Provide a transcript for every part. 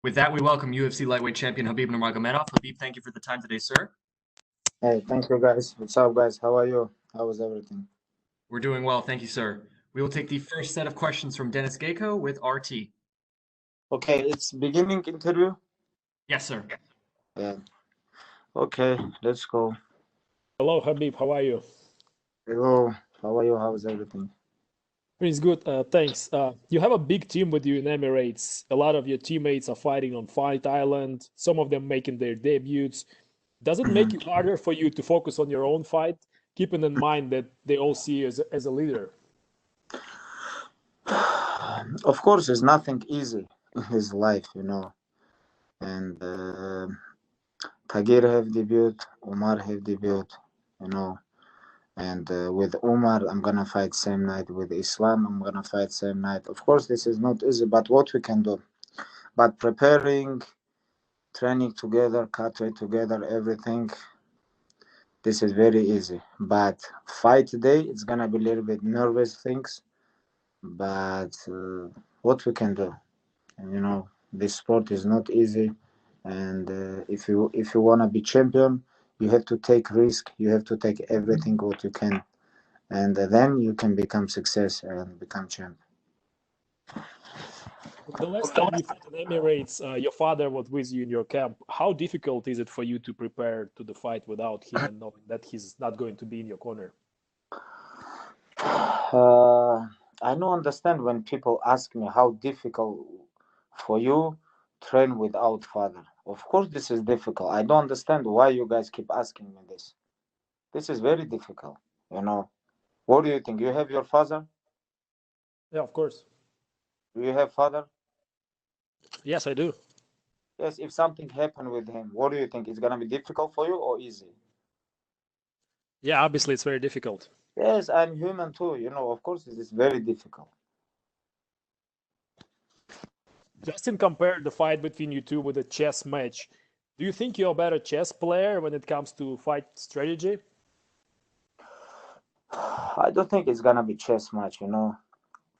With that, we welcome UFC lightweight champion Khabib Nurmagomedov. Khabib, thank you for the time today, sir. Hey, thank you guys. What's up, guys? How are you? How was everything? We're doing well, thank you, sir. We will take the first set of questions from Dennis Gaethje with RT. Okay, it's beginning interview. Yes, sir. Yeah. Okay, let's go. Hello, Habib. How are you? Hello. How are you? How is everything? Pretty good. Thanks. You have a big team with you in Emirates. A lot of your teammates are fighting on Fight Island. Some of them making their debuts. Does it make it harder for you to focus on your own fight, keeping in mind that they all see you as a leader? Of course, it's nothing easy in his life, And Tagir have debut, Umar have debut, you know. And with Umar, I'm gonna fight same night. With Islam, I'm gonna fight same night. Of course, this is not easy, but what we can do. But preparing, training together, cut weight together, everything. This is very easy. But fight day, it's gonna be a little bit nervous things. But what we can do, this sport is not easy. And if you wanna be champion, you have to take risk. You have to take everything what you can, and then you can become success and become champ. The last time you fought in Emirates, your father was with you in your camp. How difficult is it for you to prepare to the fight without him and knowing that he's not going to be in your corner? I don't understand when people ask me how difficult for you train without father. Of course, this is difficult. I don't understand why you guys keep asking me this. This is very difficult. What do you think? You have your father? Yeah, of course. Do you have father? Yes, I do. Yes. If something happened with him, what do you think? It's gonna be difficult for you or easy? Yeah, obviously it's very difficult. Yes, I'm human too. Of course, it is very difficult. Justin compared the fight between you two with a chess match. Do you think you're a better chess player when it comes to fight strategy? I don't think it's gonna be chess match.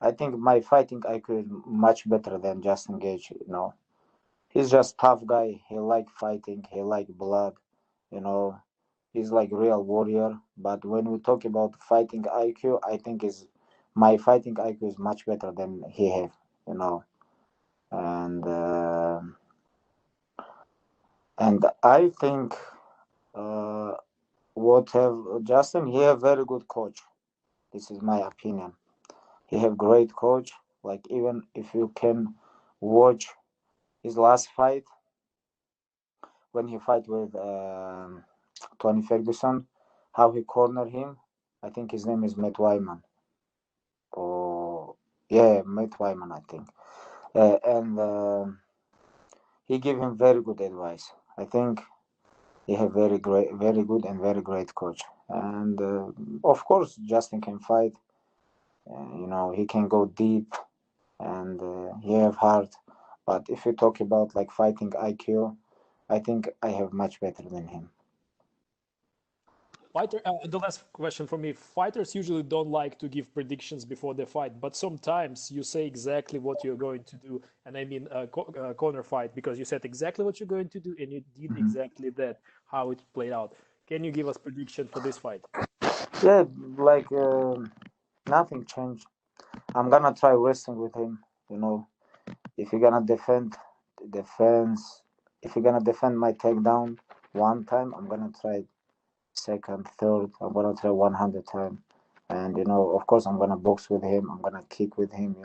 I think my fighting IQ is much better than Justin Gaethje. He's just tough guy. He like fighting. He like blood. You know, he's like real warrior. But when we talk about fighting IQ, I think is my fighting IQ is much better than he have. You know, and I think uh, what have Justin? He have very good coach. This is my opinion. He have great coach. Like even if you can watch his last fight when he fight with Tony Ferguson, how he cornered him. I think his name is Matt Wyman. Or yeah, Matt Wyman, I think. And he gave him very good advice. I think he have very good and very great coach. And of course, Justin can fight. He can go deep, and he have heart. But if you talk about like fighting IQ, I think I have much better than him. The last question for me. Fighters usually don't like to give predictions before they fight, but sometimes you say exactly what you're going to do. And I mean corner fight, because you said exactly what you're going to do and you did Mhm. exactly that, how it played out. Can you give us prediction for this fight? Yeah, like nothing changed. I'm gonna try wrestling with him. You know, if you're gonna defense. If you're gonna defend my takedown one time, I'm gonna try second, third. I'm gonna try 100 time, and of course, I'm gonna box with him. I'm gonna kick with him.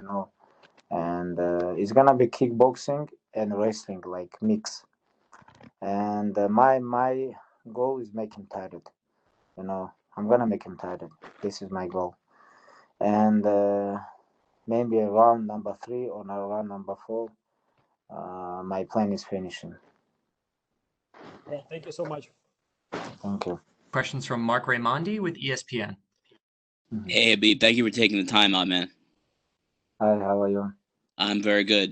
And it's gonna be kickboxing and wrestling like mix. And my goal is make him tired. I'm gonna make him tired. This is my goal. And maybe around number 3 or around number 4, my plan is finishing. Well, thank you so much. Thank you. Questions from Mark Raimondi with ESPN. Hey, Habib, thank you for taking the time out, man. Hi, how are you? I'm very good.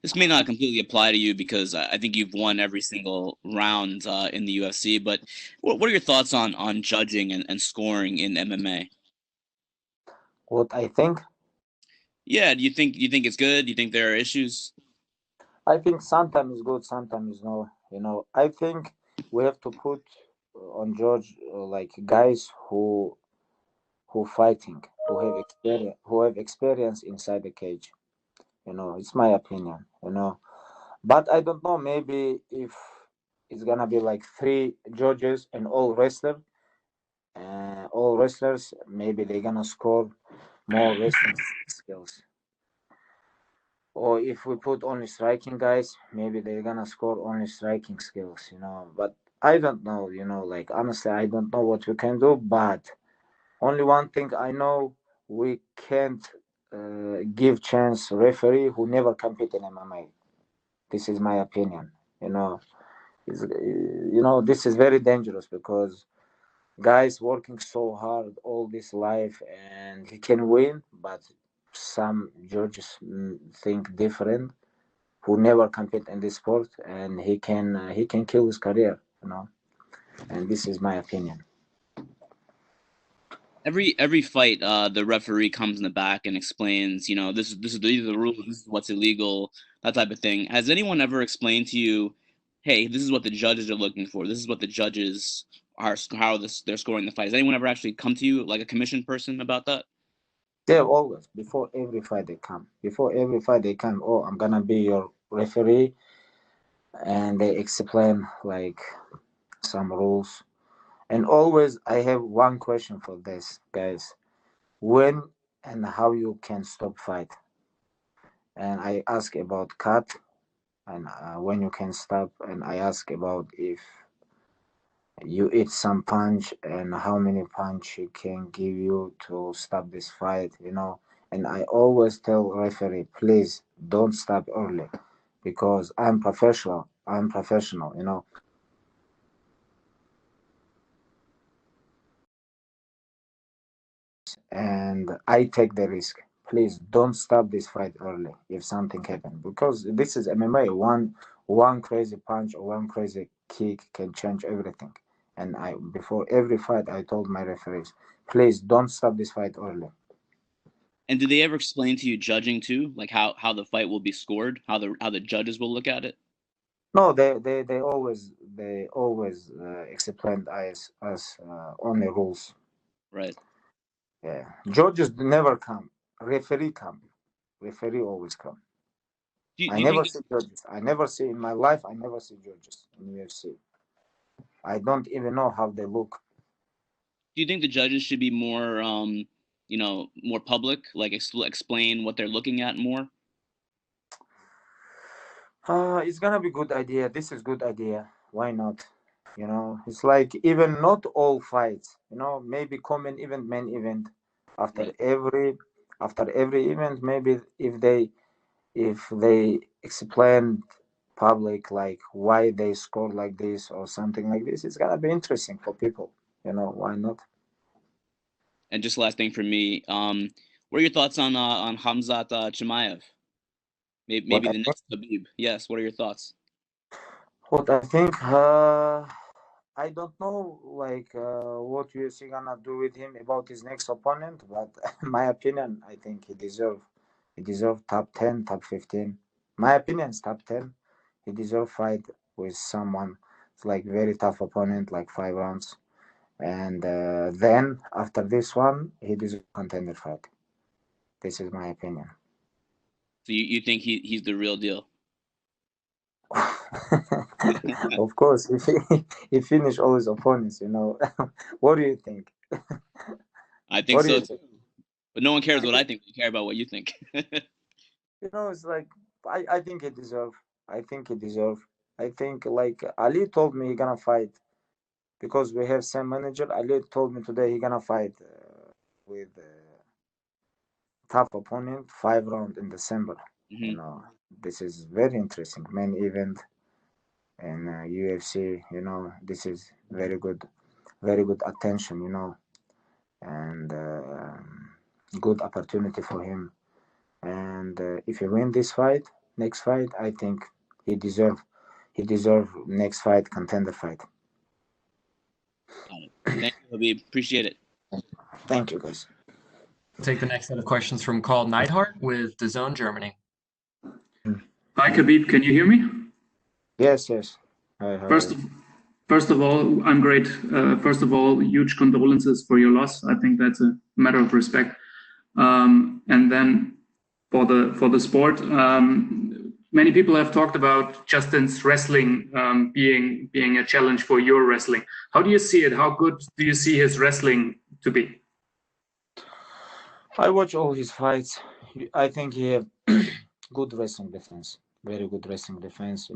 This may not completely apply to you because I think you've won every single round in the UFC, but what are your thoughts on judging and scoring in MMA? What I think? Yeah, do you think it's good? Do you think there are issues? I think sometimes is good, sometimes no. I think we have to put on George like guys who fighting, who have experience inside the cage. It's my opinion. But I don't know. Maybe if it's gonna be like three judges and all wrestlers, maybe they're gonna score more wrestling skills. Or if we put only striking guys, maybe they're gonna score only striking skills. But I don't know. Like honestly, I don't know what we can do. But only one thing I know, we can't give chance referee who never compete in MMA. This is my opinion. You know, this is very dangerous because guys working so hard all this life and he can win, but some judges think different. Who never compete in this sport, and he can kill his career. And this is my opinion. Every fight, the referee comes in the back and explains, these are the rules, this is what's illegal, that type of thing. Has anyone ever explained to you, hey, this is what the judges are looking for, this is what the judges are, they're scoring the fight? Has anyone ever actually come to you, like a commission person, about that? They always before every fight they come. Before every fight they come. Oh, I'm gonna be your referee, and they explain like some rules. And always I have one question for this guys: when and how you can stop fight? And I ask about cut and when you can stop, and I ask about if you eat some punch and how many punch he can give you to stop this fight. And I always tell referee, please don't stop early because I'm professional. And I take the risk. Please don't stop this fight early if something happens, because this is MMA. One crazy punch or one crazy kick can change everything. And I before every fight I told my referees, please don't stop this fight early. And did they ever explain to you judging too, like how the fight will be scored, how the judges will look at it? No, they always explained us only rules. Right. Yeah, judges never come. Referee come. Referee always come. Do you, I do you never think see judges. I never see in my life. I never see judges in UFC. I don't even know how they look. do you think the judges should be more more public, like explain what they're looking at more? It's gonna be good idea. This is good idea. Why not? It's like even not all fights. Maybe common event, main event. After Right. every event, maybe if they explain public like why they scored like this or something like this, it's gonna be interesting for people. Why not? And just last thing for me, what are your thoughts on Khamzat Chimaev? Maybe What I the think, next Khabib. Yes. What are your thoughts? what I think, I don't know like what UFC gonna do with him about his next opponent, but my opinion, I think he deserve top 10, top 15. My opinion is top 10. He deserve fight with someone. It's like very tough opponent, like 5 rounds. And then after this one, he deserve contender fight. This is my opinion. So you think he's the real deal? Of course, if he finish all his opponents. What do you think? I think What do so you too. think? But no one cares I what I think think. We care about what you think. it's like I think he deserve. I think he deserve. I think like Ali told me he gonna fight because we have same manager. Ali told me today he gonna fight with tough opponent 5 round in December. You Hmm. know, this is very interesting main event in UFC. This is very good attention. And good opportunity for him. And if he win this fight, next fight, I think he deserve next fight contender fight. Got it. Thank you, Habib. Appreciate it. Thank you, guys. We'll take the next set of questions from Carl Neidhart with DAZN Germany. Hi, Khabib. Can you hear me? Yes, yes. Hi, how are First you? of, first of all, I'm great. First of all, huge condolences for your loss. I think that's a matter of respect. And then for the sport, many people have talked about Justin's wrestling being a challenge for your wrestling. How do you see it? How good do you see his wrestling to be? I watch all his fights. I think he have good wrestling defense, very good wrestling defense.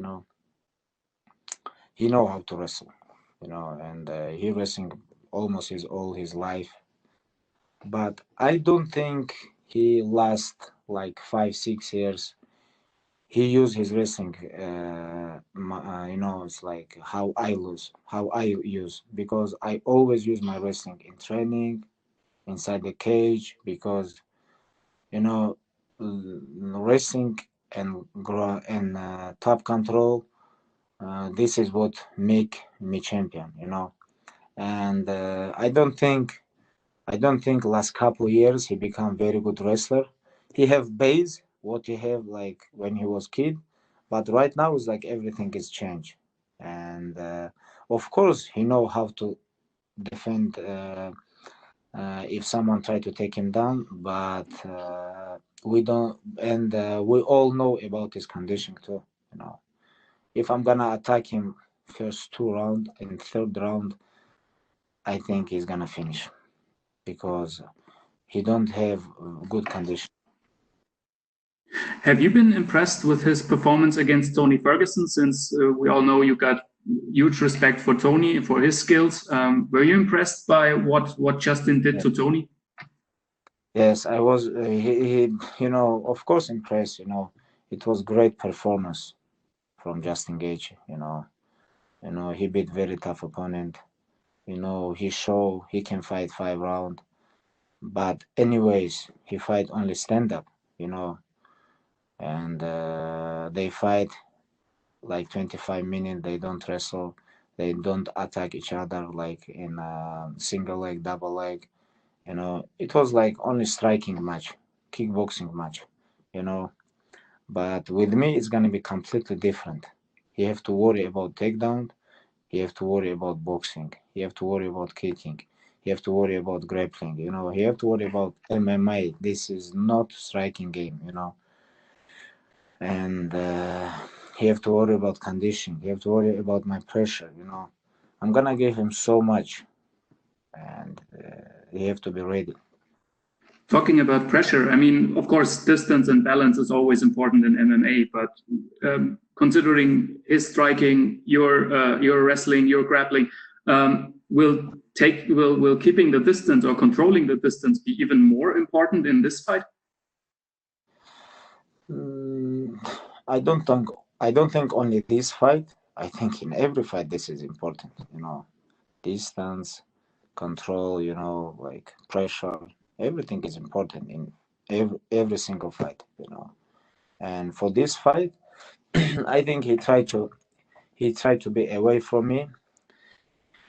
He know how to wrestle. And he wrestling almost his all his life. But I don't think he last like 5 6 years. He used his wrestling. It's like how I use because I always use my wrestling in training inside the cage because you know wrestling and top control. This is what make me champion. And I don't think last couple of years he become very good wrestler. He have base what he have like when he was kid, but right now it's like everything is changed. And of course he know how to defend if someone try to take him down, but we don't. And we all know about his condition too. You know, if I'm gonna attack him first 2 round and third round, I think he's gonna finish because he don't have good condition. Have you been impressed with his performance against Tony Ferguson? Since we all know you got huge respect for Tony for his skills. Were you impressed by what Justin did Yeah. to Tony? Yes, I was. Of course, impressed. It was great performance from Justin Gaethje. He beat very tough opponent. He show he can fight 5 round. But anyways, he fight only stand up. You know, and they fight like 25 minutes. They don't wrestle. They don't attack each other like in single leg, double leg. It was like only striking match, kickboxing match. You know, but with me, it's gonna be completely different. You have to worry about takedown. You have to worry about boxing. You have to worry about kicking. You have to worry about grappling. You have to worry about MMA. This is not striking game. And you have to worry about condition. You have to worry about my pressure. I'm gonna give him so much, and you have to be ready. Talking about pressure, I mean, of course, distance and balance is always important in MMA. But considering his striking, your wrestling, your grappling, will keeping the distance or controlling the distance be even more important in this fight? Mm, I don't think. I don't think only this fight. I think in every fight this is important. Distance, control. Like pressure. Everything is important in every single fight. And for this fight, I think he tried to be away from me.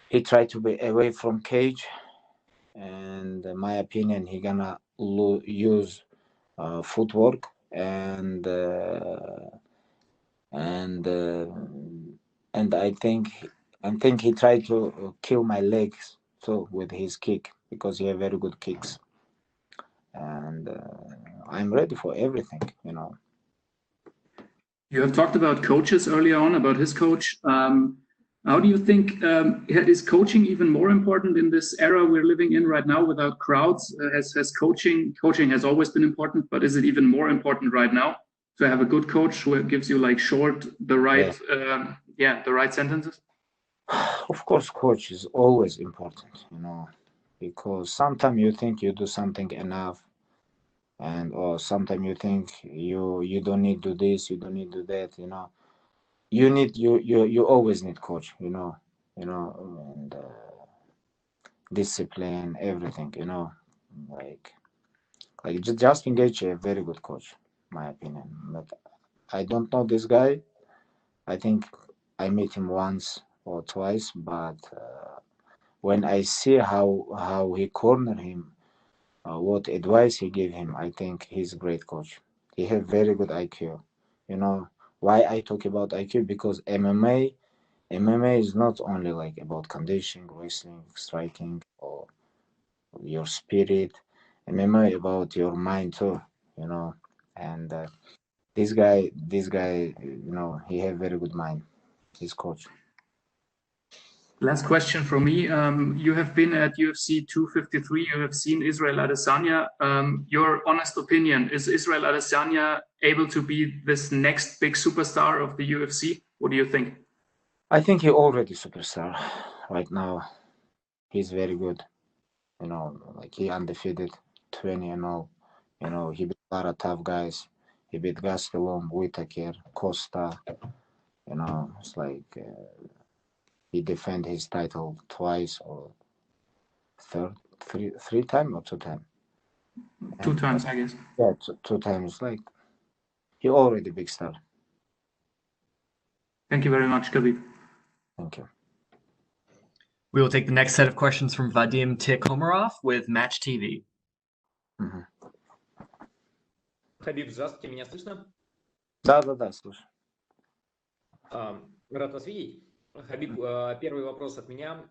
He tried to be away from cage, and in my opinion, he gonna use footwork and and I think he tried to kill my legs too with his kick because he have very good kicks, and I'm ready for everything. You have talked about coaches earlier on, about his coach. How do you think is coaching even more important in this era we're living in right now without crowds? Has coaching has always been important, but is it even more important right now to have a good coach who gives you like the right sentences? Of course, coach is always important, because sometimes you think you do something enough, and or sometimes you think you don't need to do this, you don't need to do that. You always need coach, and discipline, everything. Like just engage a very good coach, my opinion. But I don't know this guy. I think I met him once or twice, but when I see how he cornered him, what advice he gave him, I think he's a great coach. He have very good IQ. You know, Why I talk about IQ? Because MMA is not only like about conditioning, wrestling, striking, or your spirit. MMA about your mind too, you know. And this guy, you know, he have very good mind. His coach. Last question from me. You have been at UFC 253. You have seen Israel Adesanya. Your honest opinion, is Israel Adesanya able to be this next big superstar of the UFC? What do you think? I think he already superstar right now. He's very good. You know, like he undefeated, 20-0. You know, he beat a lot of tough guys. He beat Gastelum, Whitaker, Costa. You know, it's like he defend his title twice or three time or 2 time. Two times, I guess. Yeah, 2 times. Like he already big star. Thank you very much, KHABIB. Thank you. We will take the next set of questions from Vadim Tikhomarov with Match TV. Мгм. Хабиб, здравствуйте, меня слышно? Да, слушай. Рад вас видеть. Хабиб, первый вопрос от меня.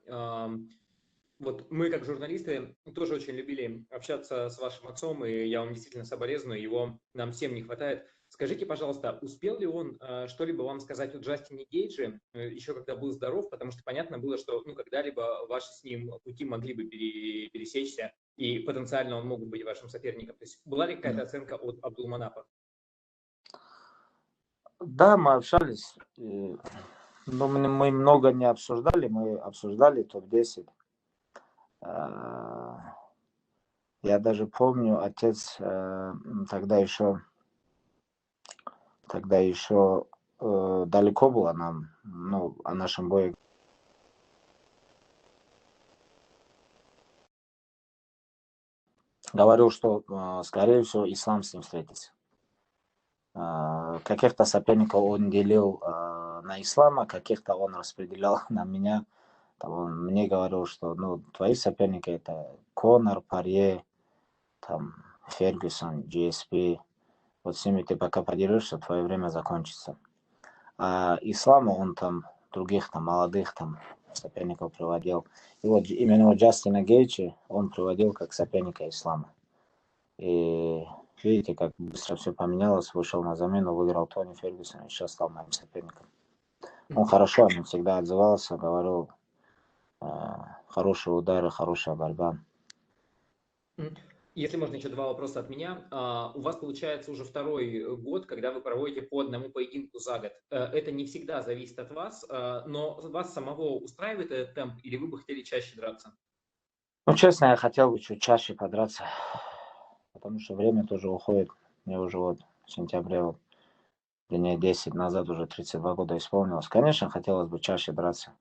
Вот мы, как журналисты, тоже очень любили общаться с вашим отцом, и я вам действительно соболезную, его нам всем не хватает. Скажите, пожалуйста, успел ли он что-либо вам сказать о Джастине Гейдже, еще когда был здоров, потому что понятно было, что когда-либо ваши с ним пути могли бы пересечься, и потенциально он мог бы быть вашим соперником. То есть была ли какая-то оценка от Абдулманапа? Да, мы общались. Но мы много не обсуждали. Мы обсуждали топ-10. Я даже помню, отец тогда еще далеко было нам, ну, о нашем бое. Говорил, что, скорее всего, Ислам с ним встретится. Каких-то соперников он делил на Ислама, каких-то он распределял на меня. Там он мне говорил, что ну, твои соперники это Конор, Парье, там, Фергюсон, GSP. Вот с ними ты пока подерешься, твое время закончится. А Ислама он там других там молодых там соперников приводил. И вот именно Джастина Гейджи он приводил как соперника Ислама. И видите, как быстро все поменялось, вышел на замену, выиграл Тони Фергюсон и сейчас стал моим соперником. Он хорошо о нем всегда отзывался, говорил, хорошие удары, хорошая борьба. Если можно, еще два вопроса от меня. У вас получается уже второй год, когда вы проводите по одному поединку за год. Это не всегда зависит от вас, но вас самого устраивает этот темп, или вы бы хотели чаще драться? Ну, честно, я хотел бы чуть чаще подраться, потому что время тоже уходит. Мне уже вот в сентябре, вот, дней 10 назад уже 32 года исполнилось. Конечно, хотелось бы чаще драться.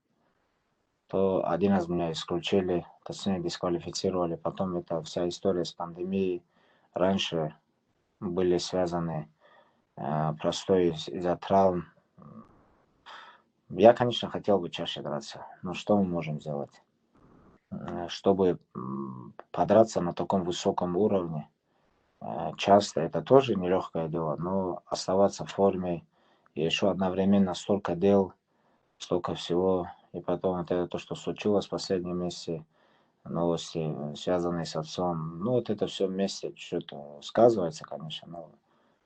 То один раз меня исключили, точнее дисквалифицировали. Потом это вся история с пандемией. Раньше были связаны простой из-за травм. Я, конечно, хотел бы чаще драться. Но что мы можем сделать? Чтобы подраться на таком высоком уровне, часто это тоже нелегкое дело, но оставаться в форме и еще одновременно столько дел, столько всего. И потом вот это то, что случилось в последнем месяце, новости, связанные с отцом. Ну, вот это все вместе что-то сказывается, конечно, но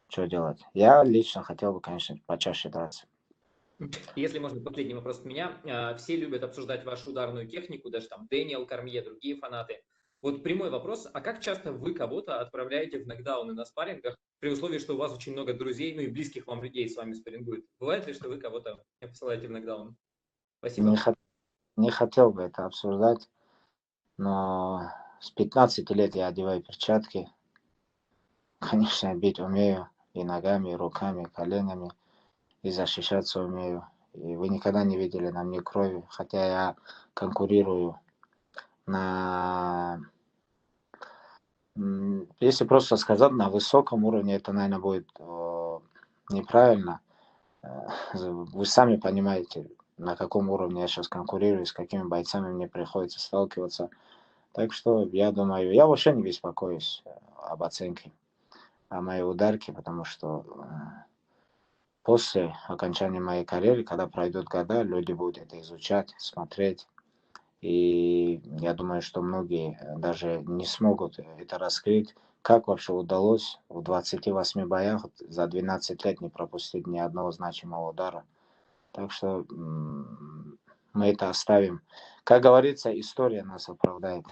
что делать? Я лично хотел бы, конечно, почаще драться. Если можно, последний вопрос от меня. Все любят обсуждать вашу ударную технику, даже там Дэниел Кормье, другие фанаты. Вот прямой вопрос, а как часто вы кого-то отправляете в нокдауны на спаррингах, при условии, что у вас очень много друзей, ну и близких вам людей с вами спаррингуют? Бывает ли, что вы кого-то посылаете в нокдаун? Спасибо. Не хотел бы это обсуждать, но с 15 лет я одеваю перчатки. Конечно, бить умею и ногами, и руками, и коленями, и защищаться умею. И вы никогда не видели на мне крови, хотя я конкурирую на... Если просто сказать, на высоком уровне, это, наверное, будет неправильно. Вы сами понимаете, на каком уровне я сейчас конкурирую, с какими бойцами мне приходится сталкиваться. Так что, я думаю, я вообще не беспокоюсь об оценке, о моей ударке, потому что после окончания моей карьеры, когда пройдут года, люди будут это изучать, смотреть. И я думаю, что многие даже не смогут это раскрыть, как вообще удалось в 28 боях за 12 лет не пропустить ни одного значимого удара. Так что мы это оставим. Как говорится, история нас оправдает.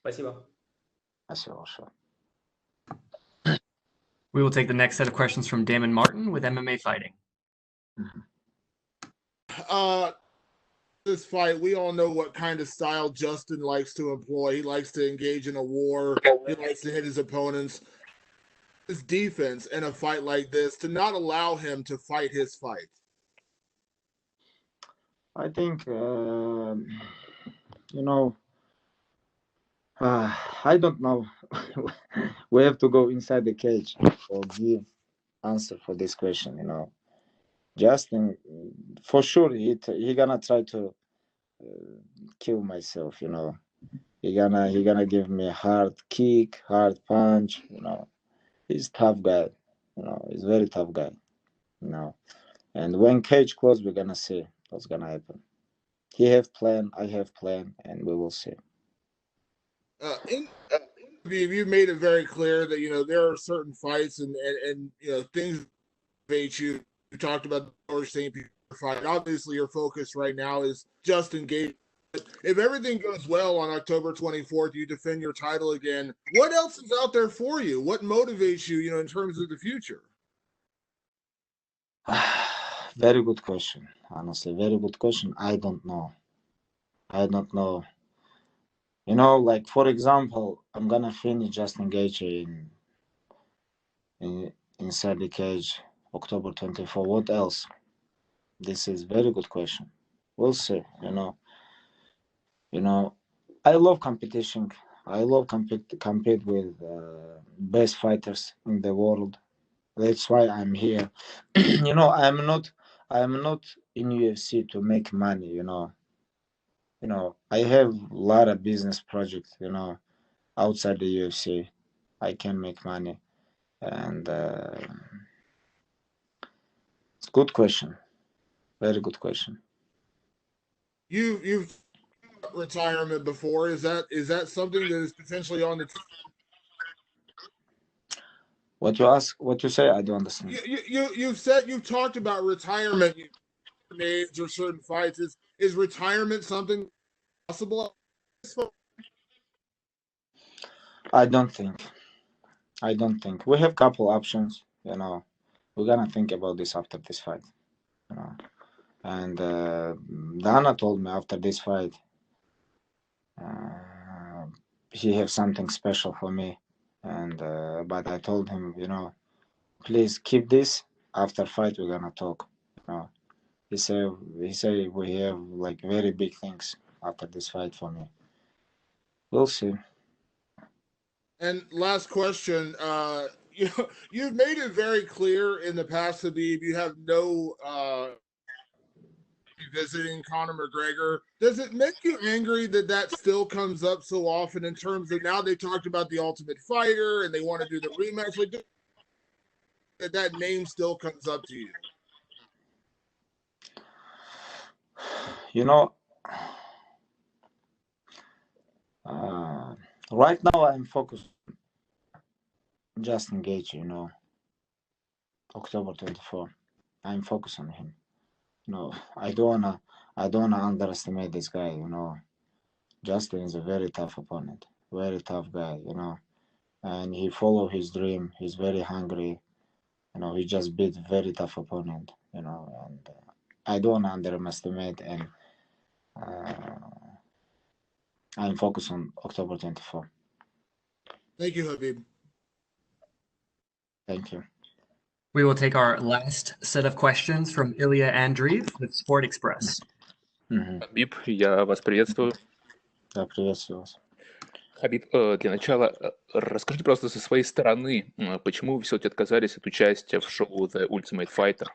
Спасибо. Спасибо большое. We will take the next set of questions from Damon Martin with MMA Fighting. This fight, we all know what kind of style Justin likes to employ. He likes to engage in a war. He likes to hit his opponents. His defense in a fight like this to not allow him to fight his fight. I think, I don't know. We have to go inside the cage or give answer for this question, Justin, for sure, he gonna try to kill myself, He gonna give me a hard kick, hard punch, He's tough guy, He's very tough guy, And when cage close, we're gonna see what's gonna happen. He have plan, I have plan, and we will see. You made it very clear that there are certain fights and things that you talked about the George St. Pierre fight. Obviously, your focus right now is Justin Gaethje. If everything goes well on October 24th, you defend your title again. What else is out there for you? What motivates you, in terms of the future? Very good question. Honestly, very good question. I don't know. Like for example, I'm gonna finish Justin Gaethje inside the cage October 24. What else? This is very good question. We'll see. I love competition. I love compete with best fighters in the world. That's why I'm here. I'm not in UFC to make money. I have a lot of business projects. Outside the UFC, I can make money, and it's good question. Very good question. You've retirement before. Is that something that is potentially on the What you ask? What you say? I don't understand. You've talked about retirement, age or certain fights. Is retirement something possible? I don't think. We have couple options. We're gonna think about this after this fight. And Dana told me after this fight, he have something special for me. And but I told him, please keep this. After fight, we're gonna talk. He said we have like very big things after this fight for me. We'll see. And last question, you've made it very clear in the past, Khabib, you have no visiting Conor McGregor. Does it make you angry that still comes up so often in terms of now they talked about the Ultimate Fighter and they want to do the rematch? Like that name still comes up to you? Right now I'm focused on Justin Gaethje, October 24. I'm focused on him. I don't wanna underestimate this guy, Justin is a very tough opponent, very tough guy, and he follow his dream. He's very hungry, he just beat very tough opponent, and I don't wanna underestimate, and I'm focused on October 24. Thank you, Khabib. Thank you. We will take our last set of questions from Ilya Andreev with Sport Express. Хабиб, я вас приветствую. Да, приветствую вас. Хабиб, для начала расскажите просто со своей стороны, почему вы все-таки отказались от участия в шоу The Ultimate Fighter?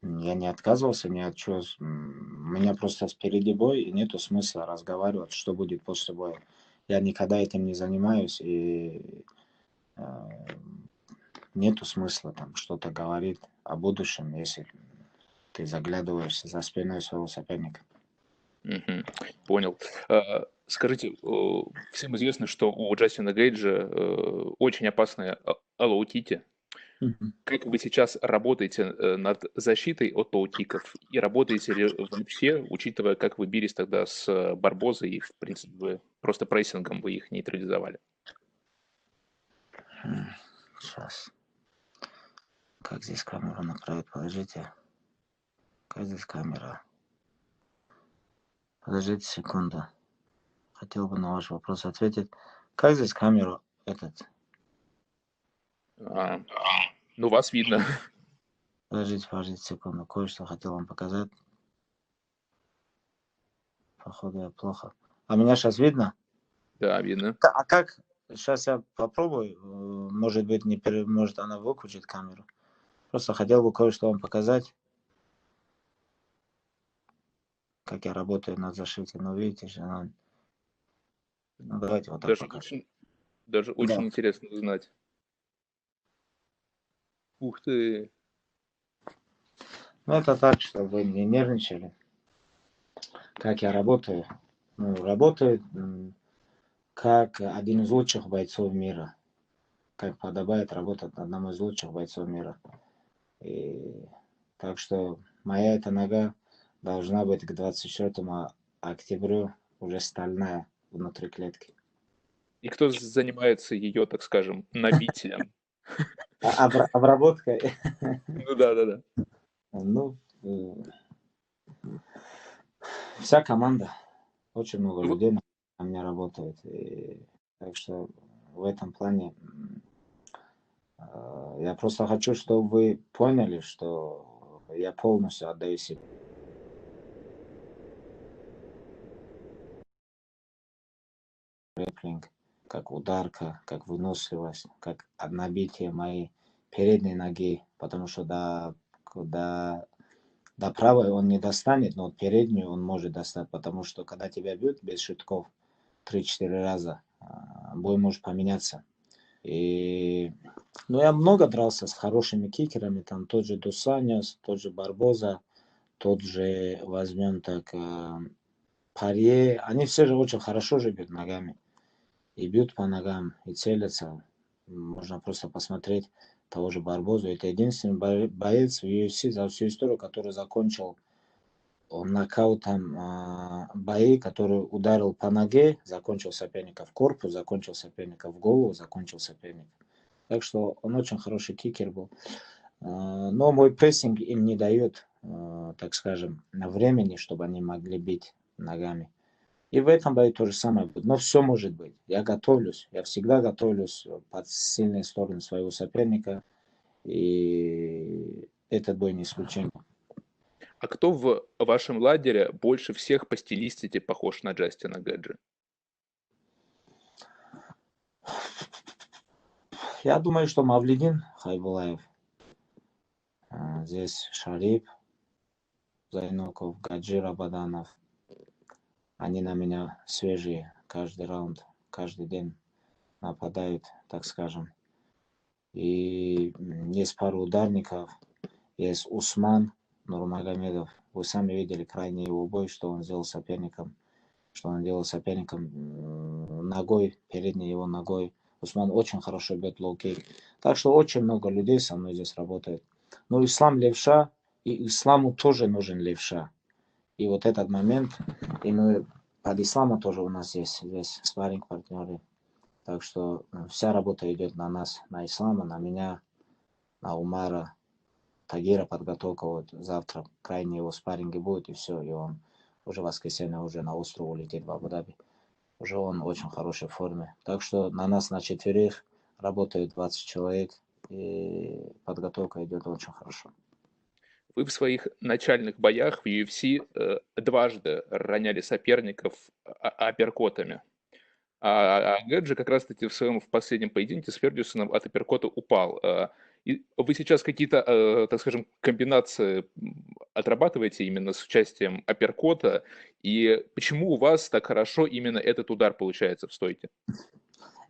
Я не отказывался ни от чего. У меня просто впереди бой, и нету смысла разговаривать, что будет после боя. Я никогда этим не занимаюсь, и нету смысла там что-то говорить о будущем, если ты заглядываешься за спиной своего соперника. Мгм. Понял. Скажите, всем известно, что у Джастина Гейджа очень опасная лоу-кики. Мгм. Как вы сейчас работаете над защитой от лоу-киков? И работаете ли вообще, учитывая, как вы бились тогда с Барбозой, и, в принципе, вы просто прессингом вы их нейтрализовали? Сейчас. Как здесь камеру направить? Подождите. Как здесь камера? Подождите секунду. Хотел бы на ваш вопрос ответить. Как здесь камеру этот? Ну, вас видно. Подождите секунду. Кое-что хотел вам показать. Походу я плохо. А меня сейчас видно? Да, видно. А как? Сейчас я попробую. Может быть, может она выключит камеру. Просто хотел бы кое-что вам показать. Как я работаю над зашитием. Ну, видите же, ну, давайте вот так Даже покажу. очень Да. интересно узнать. Ух ты. Ну, это так, чтобы вы не нервничали. Как я работаю? Ну, работаю как один из лучших бойцов мира. Как подобает работать одному из лучших бойцов мира. И так что моя эта нога должна быть к 24 октябрю уже стальная внутри клетки. И кто занимается ее, так скажем, набитием? Обработка. Ну да. Ну, вся команда. Очень много Ну, людей на меня работает. И так что в этом плане я просто хочу, чтобы вы поняли, что я полностью отдаю себе. Грэпплинг, как ударка, как выносливость, как набитие моей передней ноги, потому что до правой он не достанет, но переднюю он может достать, потому что когда тебя бьют без шутков 3-4 раза, бой может поменяться. И ну, я много дрался с хорошими кикерами, там тот же Дусаньос, тот же Барбоза, тот же, возьмем так, Парье, они все же очень хорошо же бьют ногами. И бьют по ногам, и целятся. Можно просто посмотреть того же Барбозу. Это единственный боец в UFC за всю историю, который закончил нокаутом бои, который ударил по ноге, закончил соперника в корпус, закончил соперника в голову, закончил соперника. Так что он очень хороший кикер был. Но мой прессинг им не дает, так скажем, времени, чтобы они могли бить ногами. И в этом бою то же самое будет. Но все может быть. Я готовлюсь. Я всегда готовлюсь под сильные стороны своего соперника. И этот бой не исключение. А кто в вашем лагере больше всех по стилистике похож на Джастина Гейджа? Я думаю, что Мавлидин Хайбулаев. Здесь Шарип, Зайноков, Гаджира Баданов. Они на меня свежие каждый раунд, каждый день нападают, так скажем. И есть пару ударников. Есть Усман Нурмагомедов. Вы сами видели крайний его бой, что он сделал соперником. Что он делал соперником ногой, передней его ногой. Усман очень хорошо бьет лоу-кик. Так что очень много людей со мной здесь работает. Но Ислам левша, и Исламу тоже нужен левша. И вот этот момент, и мы под Исламом тоже у нас есть здесь спарринг-партнеры. Так что вся работа идет на нас, на Ислама, на меня, на Умара, Тагира подготовка. Вот завтра крайние его спарринги будет, и все. И он уже в воскресенье уже на остров улетит в Абу-Даби. Уже он в очень хорошей форме. Так что на нас на четверых работает 20 человек, и подготовка идет очень хорошо. Вы в своих начальных боях в UFC дважды роняли соперников апперкотами. А Гейджи как раз-таки в последнем поединке с Фергюсоном от апперкота упал. И вы сейчас какие-то, так скажем, комбинации отрабатываете именно с участием апперкота? И почему у вас так хорошо именно этот удар получается в стойке?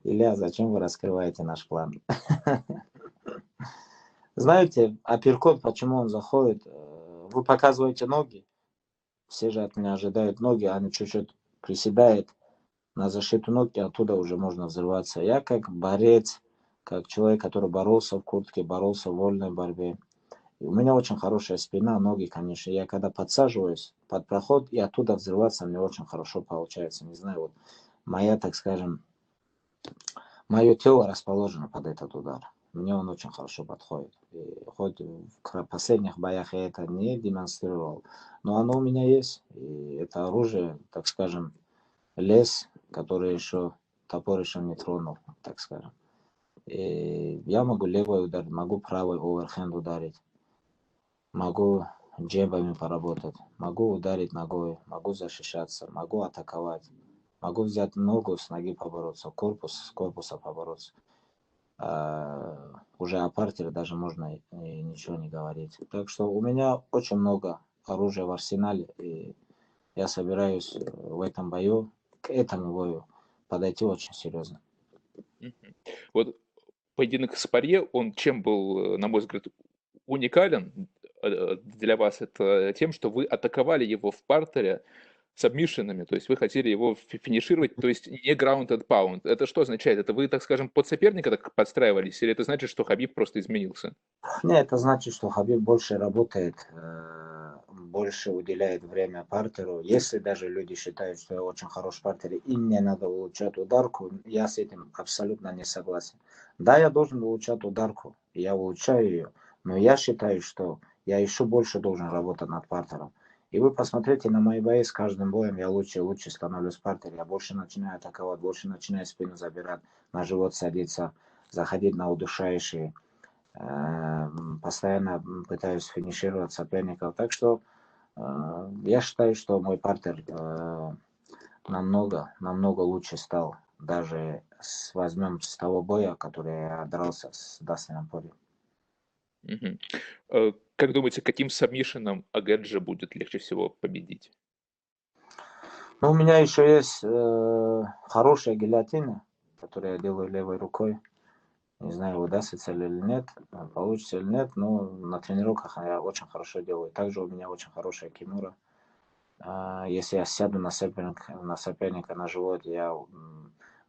Илья, зачем вы раскрываете наш план? Знаете, апперкот, почему он заходит? Вы показываете ноги, все же от меня ожидают ноги, они чуть-чуть приседают на защиту ног, и оттуда уже можно взрываться. Я как борец, как человек, который боролся в куртке, боролся в вольной борьбе. И у меня очень хорошая спина, ноги, конечно. Я когда подсаживаюсь под проход, и оттуда взрываться мне очень хорошо получается. Не знаю, вот моя, так скажем, мое тело расположено под этот удар. Мне он очень хорошо подходит. И хоть в последних боях я это не демонстрировал, но оно у меня есть. И это оружие, так скажем, лес, который еще, топор еще не тронул, так скажем. И я могу левой ударить, могу правой оверхенд ударить, могу джебами поработать, могу ударить ногой, могу защищаться, могу атаковать, могу взять ногу с ноги побороться, корпус с корпуса побороться. Уже о партере даже можно и ничего не говорить. Так что у меня очень много оружия в арсенале, и я собираюсь в этом бою, к этому бою подойти очень серьезно. Вот поединок с Парье, он чем был, на мой взгляд, уникален для вас? Это тем, что вы атаковали его в партере сабмишинами, то есть вы хотели его финишировать, то есть не ground and pound. Это что означает? Это вы, так скажем, под соперника так подстраивались, или это значит, что Хабиб просто изменился? Нет, это значит, что Хабиб больше работает, больше уделяет время партеру. Если даже люди считают, что я очень хороший партер и мне надо улучшать ударку, я с этим абсолютно не согласен. Да, я должен улучшать ударку, я улучшаю ее, но я считаю, что я еще больше должен работать над партером. И вы посмотрите на мои бои, с каждым боем я лучше и лучше становлюсь в партере, я больше начинаю атаковать, больше начинаю спину забирать, на живот садиться, заходить на удушающие. Постоянно пытаюсь финишировать соперников. Так что я считаю, что мой партер намного лучше стал. Даже возьмем с того боя, который я дрался с Дастином Пори. Как думаете, каким сабмишином Gaethje будет легче всего победить? Ну, у меня еще есть хорошая гильотина, которую я делаю левой рукой. Не знаю, удастся ли или нет, получится или нет, но на тренировках я очень хорошо делаю. Также у меня очень хорошая кимура. Если я сяду на соперника на живот, я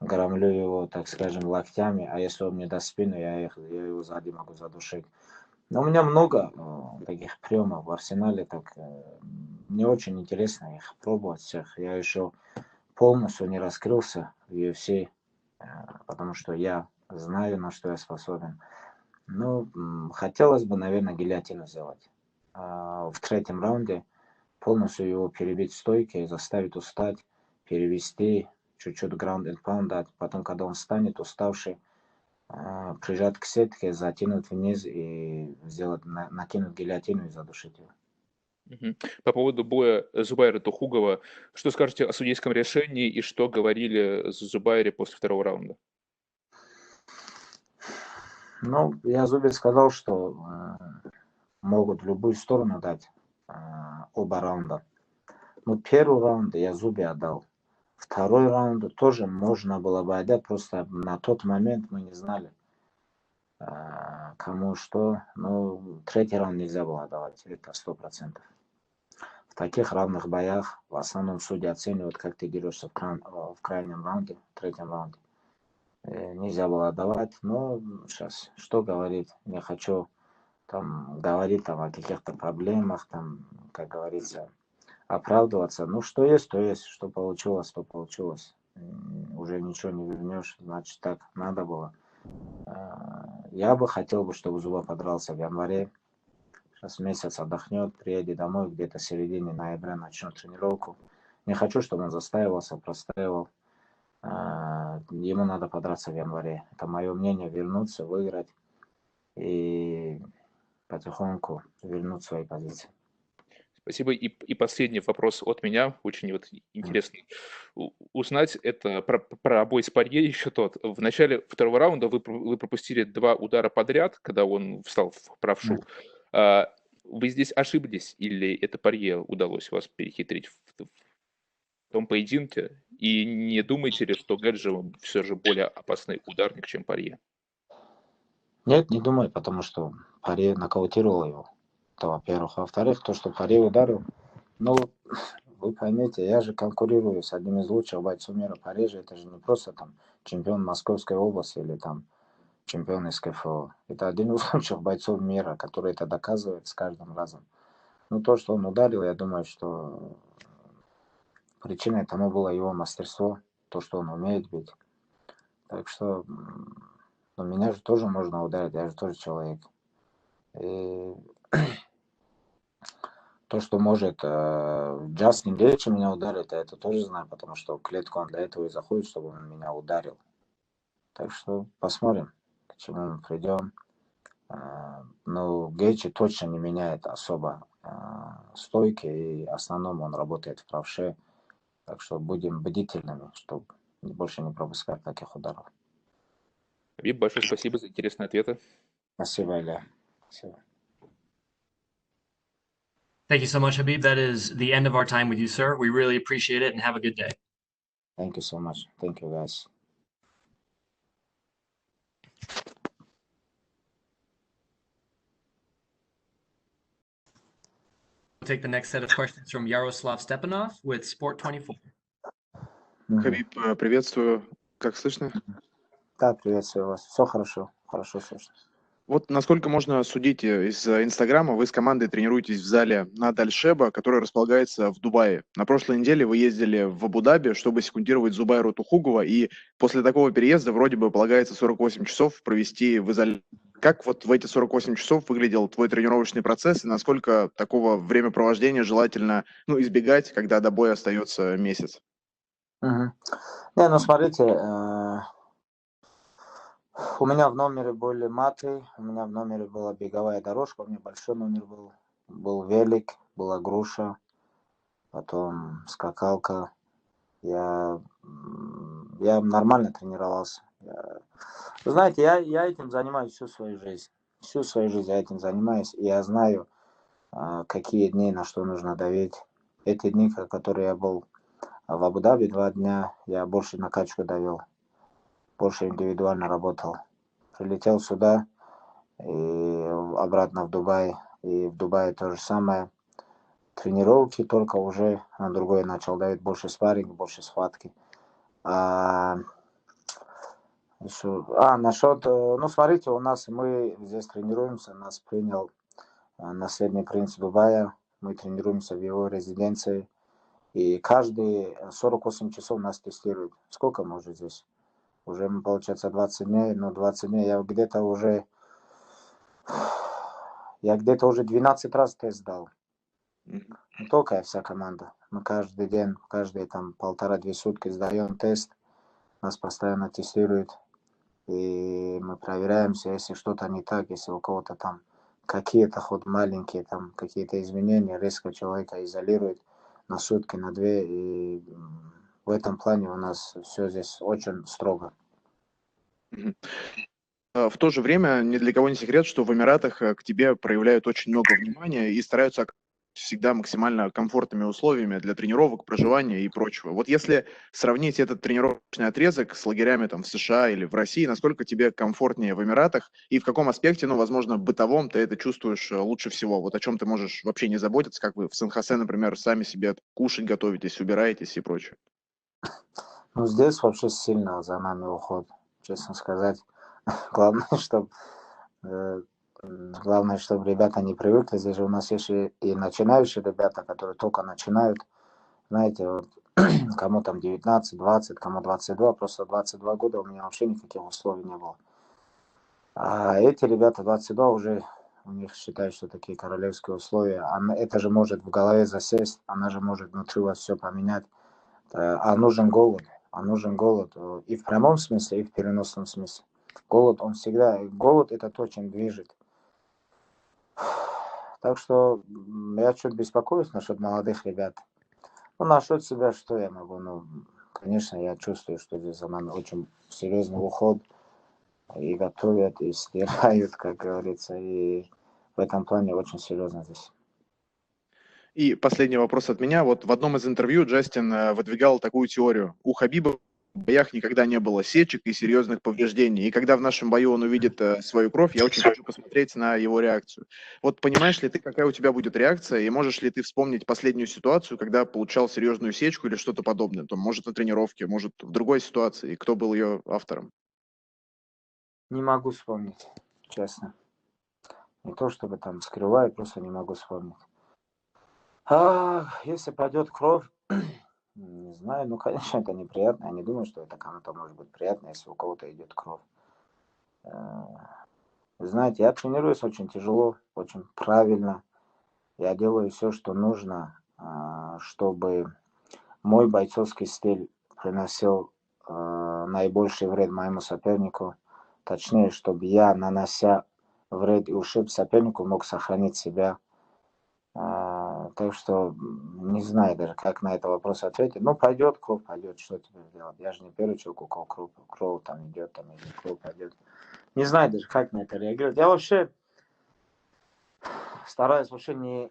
громлю его, так скажем, локтями, а если он мне даст спину, я его сзади могу задушить. Но у меня много таких приемов в арсенале, так мне очень интересно их пробовать всех. Я еще полностью не раскрылся в UFC, потому что я знаю, на что я способен. Ну, хотелось бы, наверное, гильотину сделать. В третьем раунде полностью его перебить в стойке, заставить устать, перевести, чуть-чуть ground and pound дать. Потом, когда он станет уставший, прижать к сетке, затянуть вниз и сделать, накинуть гильотину и задушить его. По поводу боя Зубайра Тухугова, что скажете о судейском решении и что говорили Зубайре после второго раунда? Ну, я Зубе сказал, что могут в любую сторону дать оба раунда. Но первый раунд я Зубе отдал. Второй раунд тоже можно было бы отдать, просто на тот момент мы не знали, кому что. Но третий раунд нельзя было отдавать, это 100%. В таких равных боях в основном судьи оценивают, как ты дерешься в крайнем раунде, в третьем раунде. Нельзя было отдавать, но сейчас что говорить, не хочу там говорить там о каких-то проблемах, там, как говорится, оправдываться. Ну, что есть, то есть, что получилось, то получилось. Уже ничего не вернешь, значит, так надо было. Я бы хотел, чтобы Зуба подрался в январе. Сейчас месяц отдохнет, приедет домой, где-то в середине ноября начнет тренировку. Не хочу, чтобы он застаивался, простаивал. Ему надо подраться в январе. Это мое мнение, вернуться, выиграть и потихоньку вернуть свои позиции. Спасибо. И последний вопрос от меня, очень вот интересно узнать, это про бой с Парье еще тот. В начале второго раунда вы пропустили 2 удара подряд, когда он встал в правшу. Вы здесь ошиблись или это Парье удалось вас перехитрить в том поединке? И не думаете ли, что Gaethje все же более опасный ударник, чем Парье? Нет, не думаю, потому что Паре нокаутировал его. Это во-первых. Во-вторых, то, что Паре ударил, ну, вы поймите, я же конкурирую с одним из лучших бойцов мира. Паре же это же не просто там чемпион Московской области или там чемпион из КФО. Это один из лучших бойцов мира, который это доказывает с каждым разом. Ну, то, что он ударил, я думаю, что причиной тому было его мастерство, то, что он умеет бить. Так что ну, меня же тоже можно ударить, я же тоже человек. И то, что может Джастин Гейджи меня ударить, я это тоже знаю, потому что в клетку он для этого и заходит, чтобы он меня ударил. Так что посмотрим, к чему мы придем. Но Гейджи точно не меняет особо стойки, и в основном он работает в правше. Так что будем бдительными, чтобы больше не пропускать таких ударов. Хабиб, большое спасибо за интересные ответы. Спасибо, Илья. Спасибо. Thank you so much, Habib. That is the end of our time with you, sir. We really appreciate it and have a good day. Thank you so much. Thank you, guys. We'll take the next set of questions from Yaroslav Stepanov with Sport 24. Хабиб, приветствую. Как слышно? Да, приветствую вас. Все хорошо. Хорошо слышно. Вот насколько можно судить из Инстаграма, вы с командой тренируетесь в зале над Аль-Шеба, который располагается в Дубае. На прошлой неделе вы ездили в Абу-Даби, чтобы секундировать Зубайру Тухугова, и после такого переезда вроде бы полагается 48 часов провести в изоляции. Как вот в эти 48 часов выглядел твой тренировочный процесс, и насколько такого времяпровождения желательно избегать, когда до боя остается месяц? Не, ну смотрите, у меня в номере были маты, у меня в номере была беговая дорожка, у меня большой номер был велик, была груша, потом скакалка. Я нормально тренировался. Вы знаете, я этим занимаюсь всю свою жизнь. Всю свою жизнь я этим занимаюсь, и я знаю, какие дни на что нужно давить. Эти дни, которые я был в Абу-Даби 2 дня, я больше на качку давил, больше индивидуально работал. Прилетел сюда и обратно в Дубай. И в Дубае то же самое. Тренировки только уже на другое начал давить, больше спарринг, больше схватки. Насчет, ну смотрите, мы здесь тренируемся, нас принял наследный принц Дубая, мы тренируемся в его резиденции, и каждые 48 часов нас тестируют. Сколько мы уже здесь? Уже, получается, 20 дней, но 20 дней я где-то уже 12 раз тест сдал. Не только я, вся команда. Мы каждый день, каждые там 1,5-2 сутки сдаем тест, нас постоянно тестируют. И мы проверяемся, если что-то не так, если у кого-то там какие-то хоть маленькие там какие-то изменения, резко человека изолируют на сутки, на 2. И в этом плане у нас все здесь очень строго. В то же время ни для кого не секрет, что в Эмиратах к тебе проявляют очень много внимания и стараются всегда максимально комфортными условиями для тренировок, проживания и прочего. Вот если сравнить этот тренировочный отрезок с лагерями там в США или в России, насколько тебе комфортнее в Эмиратах и в каком аспекте, возможно, бытовом ты это чувствуешь лучше всего? Вот о чем ты можешь вообще не заботиться, как вы в Сан-Хосе, например, сами себе кушать готовитесь, убираетесь и прочее? Ну, здесь вообще сильно за нами уход, честно сказать. Главное, чтобы ребята не привыкли. Здесь же у нас есть и начинающие ребята, которые только начинают. Знаете, вот, кому там 19, 20, кому 22. Просто 22 года у меня вообще никаких условий не было. А эти ребята 22 уже, у них считают, что такие королевские условия. Это же может в голове засесть, она же может внутри вас все поменять. А нужен голод. И в прямом смысле, и в переносном смысле. Голод это то, чем движет. Так что я чуть беспокоюсь насчет молодых ребят. Ну, насчет себя, что я могу? Конечно, я чувствую, что здесь за нами очень серьезный уход. И готовят, и стирают, как говорится. И в этом плане очень серьезно здесь. И последний вопрос от меня. Вот в одном из интервью Джастин выдвигал такую теорию. У Хабиба боях никогда не было сечек и серьезных повреждений. И когда в нашем бою он увидит свою кровь, я очень хочу посмотреть на его реакцию. Вот понимаешь ли ты, какая у тебя будет реакция, и можешь ли ты вспомнить последнюю ситуацию, когда получал серьезную сечку или что-то подобное? Там, может, на тренировке, может, в другой ситуации, и кто был ее автором? Не могу вспомнить, честно. Не то чтобы там скрываю, просто не могу вспомнить. Если пойдет кровь, не знаю, ну, конечно, это неприятно. Я не думаю, что это кому-то может быть приятно, если у кого-то идет кровь. Знаете, я тренируюсь очень тяжело, очень правильно. Я делаю все, что нужно, чтобы мой бойцовский стиль приносил наибольший вред моему сопернику. Точнее, чтобы я, нанося вред и ущерб сопернику, мог сохранить себя. Так что не знаю даже, как на этот вопрос ответить. Ну, пойдет кровь, пойдет, что теперь делать? Я же не первый человек, у кого кровь там идет, или кровь пойдет. Не знаю даже, как на это реагировать. Я вообще стараюсь вообще не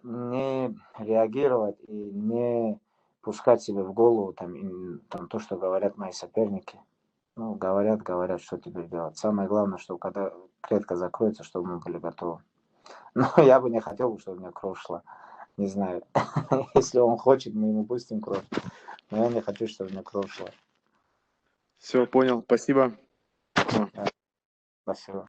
реагировать и не пускать себе в голову там то, что говорят мои соперники. Ну, говорят, что теперь делать. Самое главное, что когда клетка закроется, чтобы мы были готовы. Но я бы не хотел, чтобы у меня кровь шла. Не знаю. Если он хочет, мы ему пустим кровь. Но я не хочу, чтобы у меня кровь шла. Все, понял. Спасибо. Спасибо.